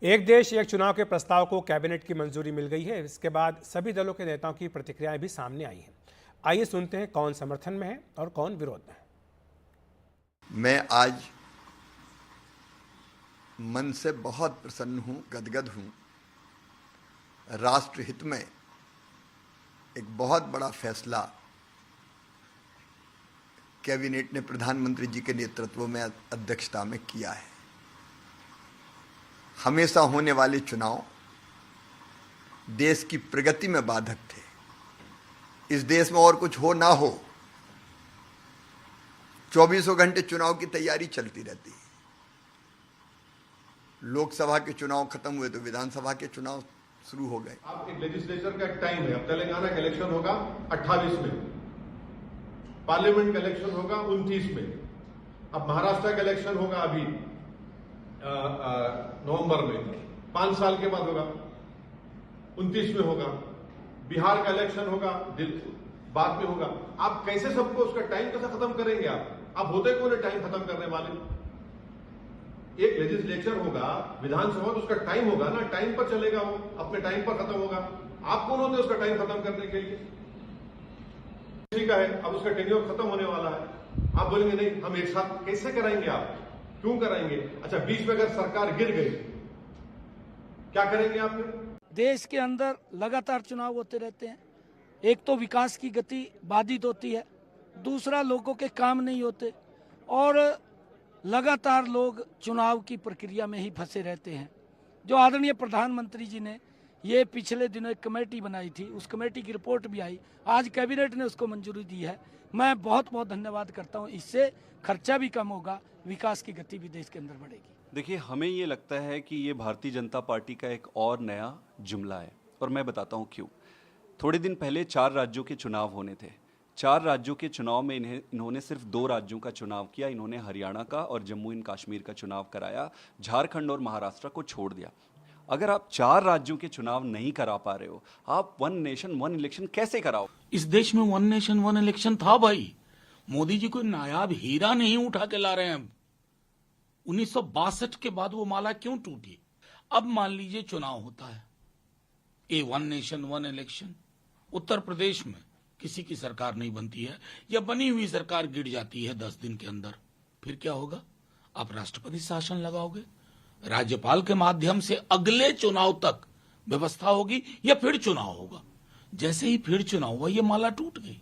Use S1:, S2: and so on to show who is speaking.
S1: एक देश एक चुनाव के प्रस्ताव को कैबिनेट की मंजूरी मिल गई है। इसके बाद सभी दलों के नेताओं की प्रतिक्रियाएं भी सामने आई हैं। आइए सुनते हैं कौन समर्थन में है और कौन विरोध में है।
S2: मैं आज मन से बहुत प्रसन्न हूं, गदगद हूं। राष्ट्र हित में एक बहुत बड़ा फैसला कैबिनेट ने प्रधानमंत्री जी के नेतृत्व में अध्यक्षता में किया है। हमेशा होने वाले चुनाव देश की प्रगति में बाधक थे। इस देश में और कुछ हो ना हो, 24 घंटे चुनाव की तैयारी चलती रहती है। लोकसभा के चुनाव खत्म हुए तो विधानसभा के चुनाव शुरू हो गए।
S3: अब एक लेजिस्लेचर का एक टाइम है। अब तेलंगाना का इलेक्शन होगा 28 में, पार्लियामेंट का इलेक्शन होगा 29 में, अब महाराष्ट्र का इलेक्शन होगा अभी नवंबर में, 5 साल के बाद होगा, 29 में होगा। बिहार का इलेक्शन होगा बाद में होगा। आप कैसे सबको उसका टाइम कैसे खत्म करेंगे? आप होते कौन है टाइम खत्म करने वाले? एक लेजिस्लेचर होगा, विधानसभा, तो उसका टाइम होगा ना, टाइम पर चलेगा, वो अपने टाइम पर खत्म होगा। आप कौन होते उसका टाइम खत्म करने के लिए? ठीक है, अब उसका टेन्योर खत्म होने वाला है। आप बोलेंगे नहीं, हम एक साथ कैसे कराएंगे? आप क्यों कराएंगे? अच्छा, बीच में अगर सरकार गिर गई, क्या करेंगे आप?
S4: देश के अंदर लगातार चुनाव होते रहते हैं। एक तो विकास की गति बाधित होती है, दूसरा लोगों के काम नहीं होते और लगातार लोग चुनाव की प्रक्रिया में ही फंसे रहते हैं। जो आदरणीय प्रधानमंत्री जी ने ये पिछले दिनों एक कमेटी बनाई थी, उस कमेटी की रिपोर्ट भी आई, आज कैबिनेट ने उसको मंजूरी दी है। मैं बहुत बहुत धन्यवाद करता हूँ। इससे खर्चा भी कम होगा, विकास की गति भी देश के अंदर बढ़ेगी।
S5: देखिए, हमें ये लगता है कि ये भारतीय जनता पार्टी का एक और नया जुमला है और मैं बताता हूँ क्यों। थोड़े दिन पहले 4 राज्यों के चुनाव होने थे। 4 राज्यों के चुनाव में इन्होंने सिर्फ 2 राज्यों का चुनाव किया। इन्होंने हरियाणा का और जम्मू एंड कश्मीर का चुनाव कराया, झारखंड और महाराष्ट्र को छोड़ दिया। अगर आप 4 राज्यों के चुनाव नहीं करा पा रहे हो, आप 1 नेशन 1 इलेक्शन कैसे कराओ?
S6: इस देश में 1 नेशन 1 इलेक्शन था भाई। मोदी जी कोई नायाब हीरा नहीं उठा के ला रहे हैं। 1962 के बाद वो माला क्यों टूटी? अब मान लीजिए चुनाव होता है, ये 1 नेशन 1 इलेक्शन। उत्तर प्रदेश में किसी की सरकार नहीं बनती है या बनी हुई सरकार गिर जाती है 10 दिन के अंदर, फिर क्या होगा? आप राष्ट्रपति शासन लगाओगे, राज्यपाल के माध्यम से अगले चुनाव तक व्यवस्था होगी या फिर चुनाव होगा। जैसे ही फिर चुनाव हुआ, ये माला टूट गई।